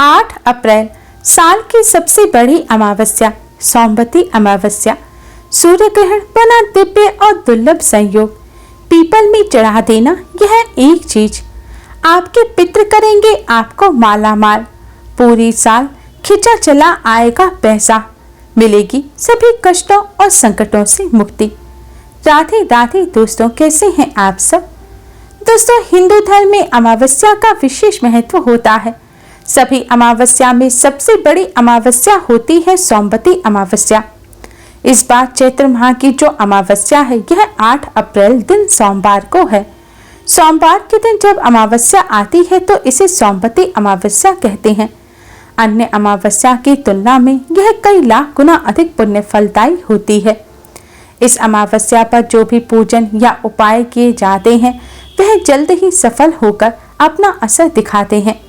8 अप्रैल साल की सबसे बड़ी अमावस्या सोमवती अमावस्या। सूर्य ग्रहण बना दिव्य और दुर्लभ संयोग। पीपल में चढ़ा देना यह एक चीज, आपके पितृ करेंगे आपको माला माल। पूरी साल खिंचा चला आएगा पैसा, मिलेगी सभी कष्टों और संकटों से मुक्ति। राधे राधे दोस्तों, कैसे हैं आप सब। दोस्तों, हिंदू धर्म में अमावस्या का विशेष महत्व होता है। सभी अमावस्या में सबसे बड़ी अमावस्या होती है सोमवती अमावस्या। इस बार चैत्र माह की जो अमावस्या है यह 8 अप्रैल दिन सोमवार को है। सोमवार के दिन जब अमावस्या आती है तो इसे सोमवती अमावस्या कहते हैं। अन्य अमावस्या की तुलना में यह कई लाख गुना अधिक पुण्य फलदायी होती है। इस अमावस्या पर जो भी पूजन या उपाय किए जाते हैं वह जल्द ही सफल होकर अपना असर दिखाते हैं।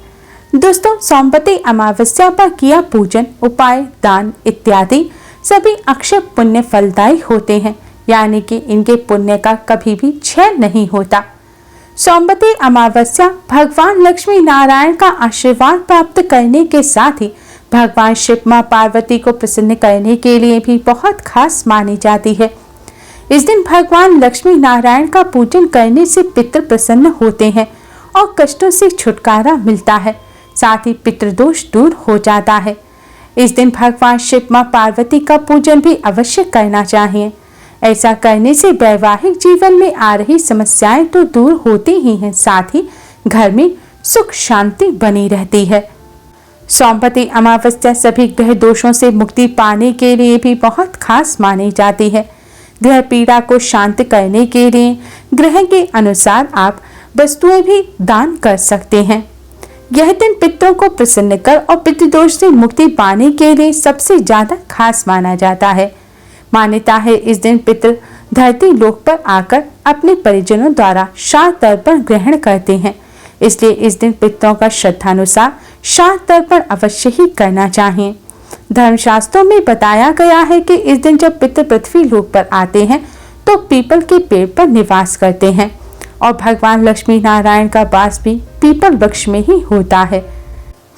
दोस्तों, सोमवती अमावस्या पर किया पूजन, उपाय, दान इत्यादि सभी अक्षय पुण्य फलदायी होते हैं, यानी कि इनके पुण्य का कभी भी क्षय नहीं होता। सोमवती अमावस्या भगवान लक्ष्मी नारायण का आशीर्वाद प्राप्त करने के साथ ही भगवान शिव मां पार्वती को प्रसन्न करने के लिए भी बहुत खास मानी जाती है। इस दिन भगवान लक्ष्मी नारायण का पूजन करने से पितृ प्रसन्न होते हैं और कष्टों से छुटकारा मिलता है, साथ ही पितृदोष दूर हो जाता है। इस दिन भगवान शिव मां पार्वती का पूजन भी अवश्य करना चाहिए। ऐसा करने से वैवाहिक जीवन में आ रही समस्याएं तो दूर होती ही हैं, साथ ही घर में सुख शांति बनी रहती है। सोमवती अमावस्या सभी ग्रह दोषों से मुक्ति पाने के लिए भी बहुत खास मानी जाती है। ग्रह पीड़ा को शांत करने के लिए ग्रह के अनुसार आप वस्तुएं भी दान कर सकते हैं। यह दिन पितरों को प्रसन्न कर और पितृदोष से मुक्ति पाने के लिए सबसे ज्यादा खास माना जाता है। मान्यता है इस दिन पितृ धरती लोक पर आकर अपने परिजनों द्वारा श्राद्ध तर्पण ग्रहण करते हैं, इसलिए इस दिन पितरों का श्रद्धानुसार श्राद्ध तर्पण अवश्य ही करना चाहिए। धर्मशास्त्रों में बताया गया है कि इस दिन जब पितृ पृथ्वी लोक पर आते हैं तो पीपल के पेड़ पर निवास करते हैं और भगवान लक्ष्मी नारायण का वास भी पीपल वृक्ष में ही होता है।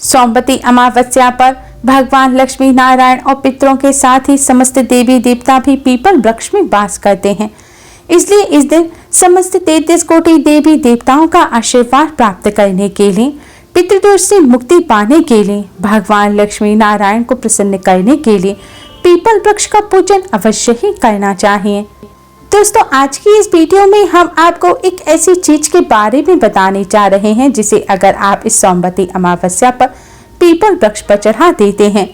सोमवती अमावस्या पर भगवान लक्ष्मी नारायण और पितरों के साथ ही समस्त देवी देवता भी पीपल वृक्ष में वास करते हैं, इसलिए इस दिन समस्त 33 कोटि देवी देवताओं का आशीर्वाद प्राप्त करने के लिए, पितृदोष से मुक्ति पाने के लिए, भगवान लक्ष्मी नारायण को प्रसन्न करने के लिए पीपल वृक्ष का पूजन अवश्य ही करना चाहिए। दोस्तों, आज की इस वीडियो में हम आपको एक ऐसी चीज के बारे में बताने जा रहे हैं जिसे अगर आप इस सोमवती अमावस्या पर पीपल वृक्ष पर चढ़ा देते हैं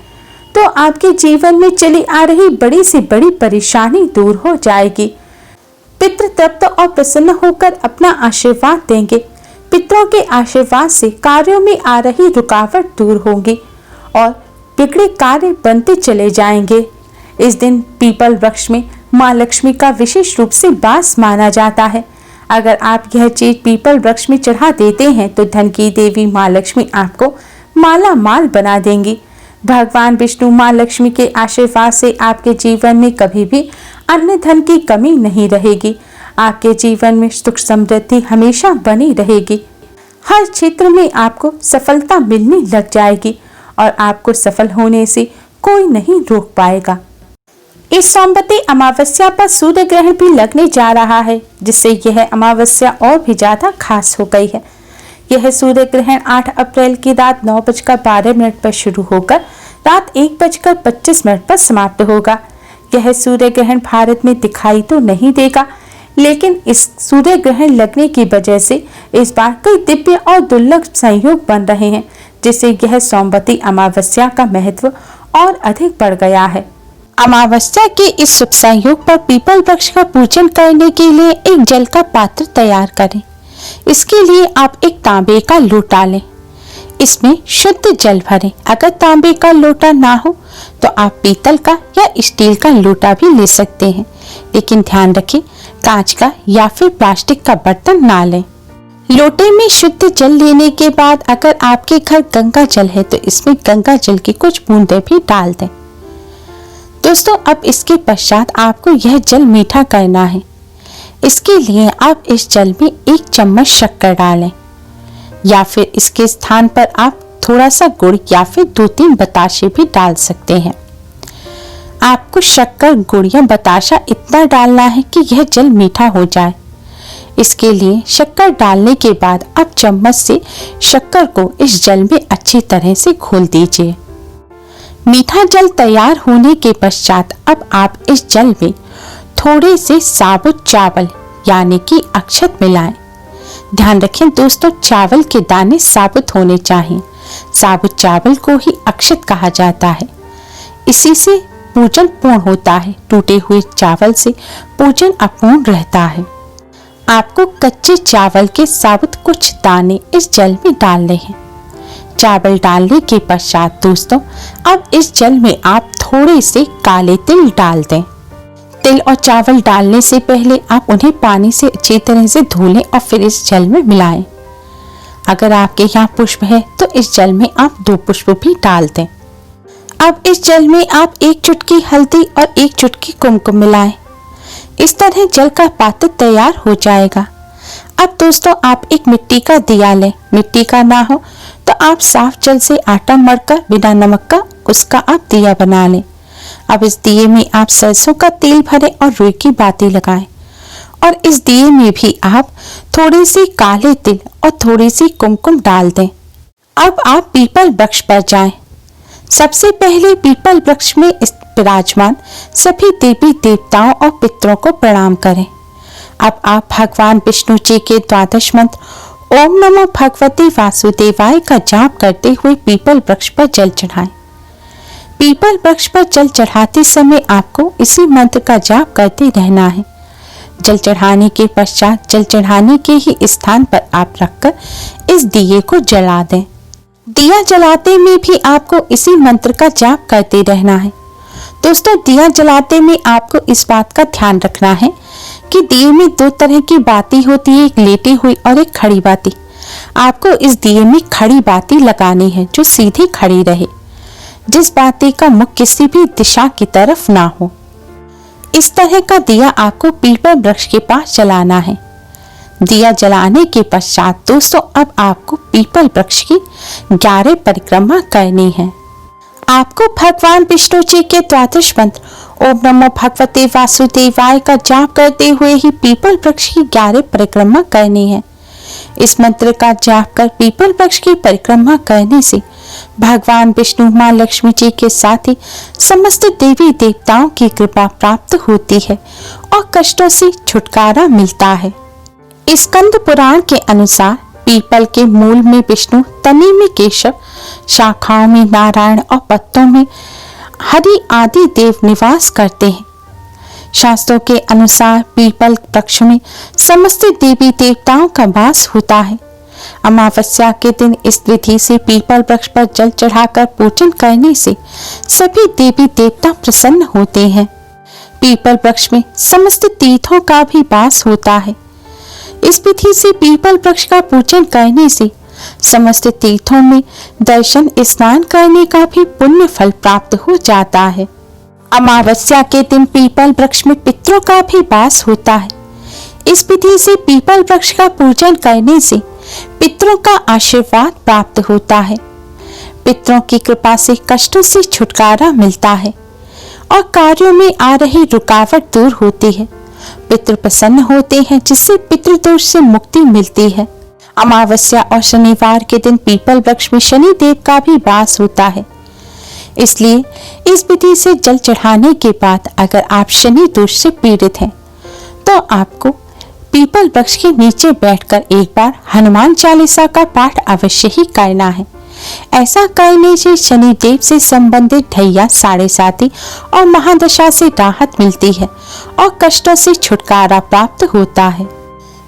तो आपके जीवन में चली आ रही बड़ी से बड़ी परेशानी दूर हो जाएगी। पितृ तृप्त और प्रसन्न होकर अपना आशीर्वाद देंगे। पितरों के आशीर्वाद से कार्यों में आ रही रुकावट दूर होगी और बिगड़े कार्य बनते चले जाएंगे। इस दिन पीपल वृक्ष में माँ लक्ष्मी का विशेष रूप से वास माना जाता है। अगर आप यह चीज पीपल वृक्ष में चढ़ा देते हैं तो धन की देवी माँ लक्ष्मी आपको माला माल बना देंगी। भगवान विष्णु माँ लक्ष्मी के आशीर्वाद से आपके जीवन में कभी भी अन्न धन की कमी नहीं रहेगी। आपके जीवन में सुख समृद्धि हमेशा बनी रहेगी। हर क्षेत्र में आपको सफलता मिलने लग जाएगी और आपको सफल होने से कोई नहीं रोक पाएगा। इस सोमवती अमावस्या पर सूर्य ग्रहण भी लगने जा रहा है, जिससे यह अमावस्या और भी ज्यादा खास हो गई है। यह सूर्य ग्रहण 8 अप्रैल की रात 9:12 पर शुरू होकर रात 1:25 पर समाप्त होगा। यह सूर्य ग्रहण भारत में दिखाई तो नहीं देगा, लेकिन इस सूर्य ग्रहण लगने की वजह से इस बार कई दिव्य और दुर्लभ संयोग बन रहे हैं, जिससे यह सोमवती अमावस्या का महत्व और अधिक बढ़ गया है। अमावस्या के इस शुभ संयोग पर पीपल वृक्ष का पूजन करने के लिए एक जल का पात्र तैयार करें। इसके लिए आप एक तांबे का लोटा लें, इसमें शुद्ध जल भरें। अगर तांबे का लोटा ना हो तो आप पीतल का या स्टील का लोटा भी ले सकते हैं, लेकिन ध्यान रखें कांच का या फिर प्लास्टिक का बर्तन ना लें। लोटे में शुद्ध जल लेने के बाद अगर आपके घर गंगा जल है तो इसमें गंगा जल की कुछ बूंदें भी डाल दें। दोस्तों, अब इसके पश्चात आपको यह जल मीठा करना है। इसके लिए आप इस जल में 1 चम्मच शक्कर डालें या फिर इसके स्थान पर आप थोड़ा सा गुड़ या फिर 2-3 बताशे भी डाल सकते हैं। आपको शक्कर, गुड़ या बताशा इतना डालना है कि यह जल मीठा हो जाए। इसके लिए शक्कर डालने के बाद आप चम्मच से शक्कर को इस जल में अच्छी तरह से घोल दीजिए। मीठा जल तैयार होने के पश्चात अब आप इस जल में थोड़े से साबुत चावल यानी कि अक्षत मिलाएं। ध्यान रखें दोस्तों, चावल के दाने साबुत होने चाहिए। साबुत चावल को ही अक्षत कहा जाता है। इसी से पूजन पूर्ण होता है। टूटे हुए चावल से पूजन अपूर्ण रहता है। आपको कच्चे चावल के साबुत कुछ दाने इस जल में डालने हैं। चावल डालने के पश्चात दोस्तों अब इस जल में आप थोड़े से काले तिल डाल दें। तिल और चावल डालने से पहले आप उन्हें पानी से अच्छी तरह से धो लें और फिर इस जल में मिलाएं। अगर आपके यहाँ पुष्प है तो इस जल में आप 2 पुष्प भी डाल दें। अब इस जल में आप 1 चुटकी हल्दी और 1 चुटकी कुमकुम मिलाएं। इस तरह जल का पात्र तैयार हो जाएगा। अब दोस्तों आप एक मिट्टी का दिया लें। मिट्टी का ना हो तो आप साफ जल से आटा मढ़कर बिना नमक का उसका आप दिया बना लें। अब इस दिए में आप सरसों का तेल भरें और रुई की बाती लगाएं और इस दिए में भी आप थोड़ी सी काले तिल और थोड़ी सी कुमकुम डाल दें। अब आप पीपल वृक्ष पर जाएं। सबसे पहले पीपल वृक्ष में विराजमान सभी देवी देवताओं और पितरों को प्रणाम करें। अब आप भगवान विष्णु जी के 12 मंत्र ओम नमो भगवते वासुदेवाय का जाप करते हुए पीपल वृक्ष पर जल चढ़ाएं। पीपल वृक्ष पर जल चढ़ाते समय आपको इसी मंत्र का जाप करते रहना है। जल चढ़ाने के पश्चात जल चढ़ाने के ही स्थान पर आप रखकर इस दिए को जला दें। दिया जलाते में भी आपको इसी मंत्र का जाप करते रहना है। दोस्तों दिया जलाते में आपको इस बात का ध्यान रखना है कि दिए में 2 तरह की बाती होती है, एक लेटी हुई और एक खड़ी बाती। आपको इस दिए में खड़ी बाती लगानी है जो सीधी खड़ी रहे, जिस बाती का मुख किसी भी दिशा की तरफ ना हो। इस तरह का दिया आपको पीपल वृक्ष के पास जलाना है। दिया जलाने के पश्चात दोस्तों अब आपको पीपल वृक्ष की 11 परिक्रमा करनी है। आपको भगवान विष्णु जी के 12 मंत्र ओम नमो भगवते वासुदेवाय का जाप करते हुए ही पीपल वृक्ष की 11 परिक्रमा करनी है। इस मंत्र का जाप कर पीपल वृक्ष की परिक्रमा करने से भगवान विष्णु, मां लक्ष्मी जी के साथ ही समस्त देवी देवताओं की कृपा प्राप्त होती है और कष्टों से छुटकारा मिलता है। स्कंद पुराण के अनुसार पीपल के मूल में विष्णु, तने में केशव, शाखाओं में नारायण और पत्तों में हरि आदि देव निवास करते हैं। शास्त्रों के अनुसार पीपल वृक्ष में समस्त देवी देवताओं का वास होता है। अमावस्या के दिन इस विधि से पीपल वृक्ष पर जल चढ़ाकर पूजन करने से सभी देवी देवता प्रसन्न होते हैं। पीपल वृक्ष में समस्त तीर्थों का भी वास होता है। इस विधि से पीपल वृक्ष का पूजन करने से समस्त तीर्थों में दर्शन, स्नान करने का भी पुण्य फल प्राप्त हो जाता है। अमावस्या के दिन पीपल वृक्ष में पितरों का भी वास होता है। इस विधि से पीपल वृक्ष का पूजन करने से पितरों का आशीर्वाद प्राप्त होता है। पितरों की कृपा से कष्टों से छुटकारा मिलता है और कार्यों में आ रही रुकावट दूर होती है। पितृ प्रसन्न होते हैं जिससे पितृदोष से मुक्ति मिलती है। अमावस्या और शनिवार के दिन पीपल वृक्ष में शनि देव का भी वास होता है। इसलिए इस विधि से जल चढ़ाने के बाद अगर आप शनि दोष से पीड़ित हैं तो आपको पीपल वृक्ष के नीचे बैठकर एक बार हनुमान चालीसा का पाठ अवश्य ही करना है। ऐसा करने से शनि देव से संबंधित ढैया, साढ़े साती और महादशा से राहत मिलती है और कष्टों से छुटकारा प्राप्त होता है।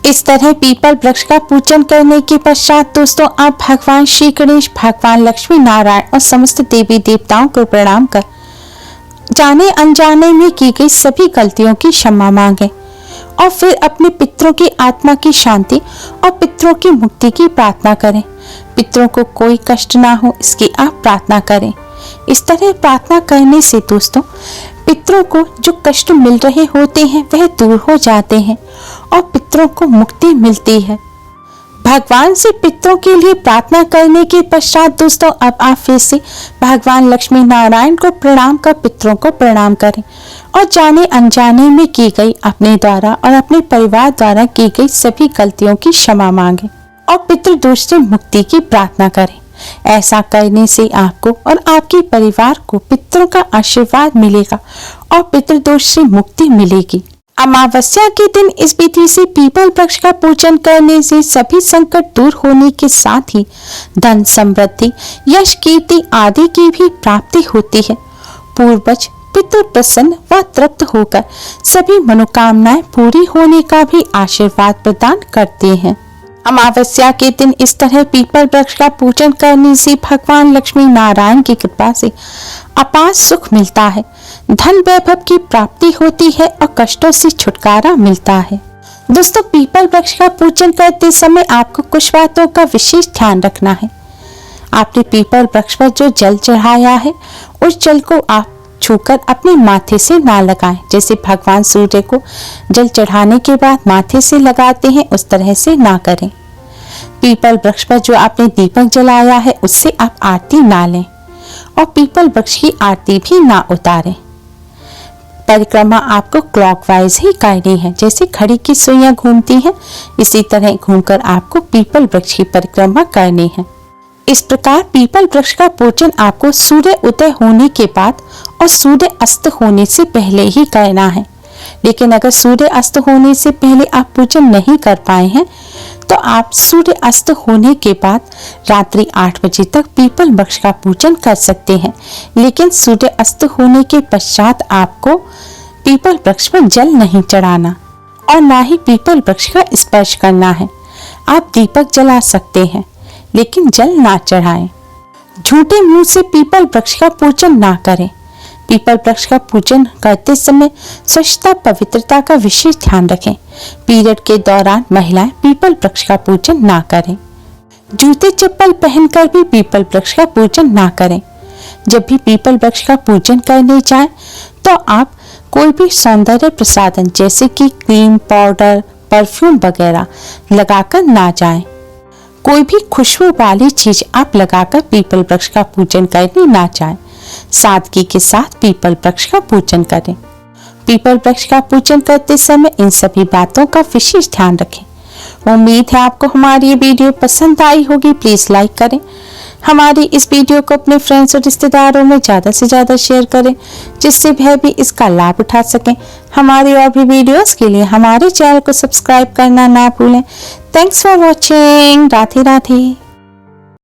इस तरह पीपल वृक्ष का पूजन करने के पश्चात दोस्तों आप भगवान श्री गणेश, भगवान लक्ष्मी नारायण और समस्त देवी देवताओं को प्रणाम कर जाने अनजाने में की गई सभी गलतियों की क्षमा मांगे और फिर अपने पितरों की आत्मा की शांति और पितरों की मुक्ति की प्रार्थना करें। पितरों को कोई कष्ट ना हो इसकी आप प्रार्थना करें। इस तरह प्रार्थना करने से दोस्तों पितरों को जो कष्ट मिल रहे होते हैं वह दूर हो जाते हैं और पितरों को मुक्ति मिलती है। भगवान से पितरों के लिए प्रार्थना करने के पश्चात दोस्तों अब आप फिर से भगवान लक्ष्मी नारायण को प्रणाम कर पितरों को प्रणाम करें और जाने अनजाने में की गई अपने द्वारा और अपने परिवार द्वारा की गई सभी गलतियों की क्षमा मांगे और पितृदोष से मुक्ति की प्रार्थना करें। ऐसा करने से आपको और आपके परिवार को पितरों का आशीर्वाद मिलेगा और पितृदोष से मुक्ति मिलेगी। अमावस्या के दिन इस विधि से पीपल वृक्ष का पूजन करने से सभी संकट दूर होने के साथ ही धन समृद्धि, यश, कीर्ति आदि की भी प्राप्ति होती है। पूर्वज पितृ प्रसन्न व तृप्त होकर सभी मनोकामनाएं पूरी होने का भी आशीर्वाद प्रदान करते हैं। अमावस्या के दिन इस तरह पीपल वृक्ष का पूजन करने से भगवान लक्ष्मी नारायण की कृपा से अपार सुख मिलता है, धन वैभव की प्राप्ति होती है और कष्टों से छुटकारा मिलता है। दोस्तों, पीपल वृक्ष का पूजन करते समय आपको कुछ बातों का विशेष ध्यान रखना है। आपने पीपल वृक्ष पर जो जल चढ़ाया है उस जल को आप छूकर अपने माथे से ना लगाएं। जैसे भगवान सूर्य को जल चढ़ाने के बाद माथे से लगाते हैं उस तरह से ना करें। पीपल वृक्ष पर जो आपने दीपक जलाया है उससे आप आरती ना लें और पीपल वृक्ष की आरती भी ना उतारें। परिक्रमा आपको क्लॉकवाइज ही करनी है। जैसे घड़ी की सुइयां घूमती हैं इसी तरह घूमकर आपको पीपल वृक्ष की परिक्रमा करनी है। इस प्रकार पीपल वृक्ष का पूजन आपको सूर्य उदय होने के बाद और सूर्य अस्त होने से पहले ही करना है। लेकिन अगर सूर्य अस्त होने से पहले आप पूजन नहीं कर पाए हैं तो आप सूर्य अस्त होने के बाद रात्रि 8 बजे तक पीपल वृक्ष का पूजन कर सकते हैं। लेकिन सूर्य अस्त होने के पश्चात आपको पीपल वृक्ष पर जल नहीं चढ़ाना और ना ही पीपल वृक्ष का स्पर्श करना है। आप दीपक जला सकते हैं लेकिन जल ना चढ़ाएं। झूठे मुंह से पीपल वृक्ष का पूजन ना करें। पीपल वृक्ष का पूजन करते समय स्वच्छता पवित्रता का विशेष ध्यान रखें। पीरियड के दौरान महिलाएं पीपल वृक्ष का पूजन ना करें। जूते चप्पल पहनकर भी पीपल वृक्ष का पूजन ना करें। जब भी पीपल वृक्ष का पूजन करने जाएं तो आप कोई भी सौंदर्य प्रसाधन जैसे कि क्रीम, पाउडर, परफ्यूम वगैरह लगाकर ना जाएं। कोई भी खुशबू वाली चीज आप लगाकर पीपल वृक्ष का पूजन करने ना जाएं। सादगी के साथ पीपल वृक्ष का पूजन करें। पीपल वृक्ष का पूजन करते समय इन सभी बातों का विशेष ध्यान रखें। उम्मीद है आपको हमारी ये वीडियो पसंद आई होगी। प्लीज लाइक करें। हमारी इस वीडियो को अपने फ्रेंड्स और रिश्तेदारों में ज्यादा से ज्यादा शेयर करें जिससे वह भी इसका लाभ उठा सकें। हमारी और भी वीडियोस के लिए हमारे चैनल को सब्सक्राइब करना ना भूलें। Thanks for watching. Radhe Radhe.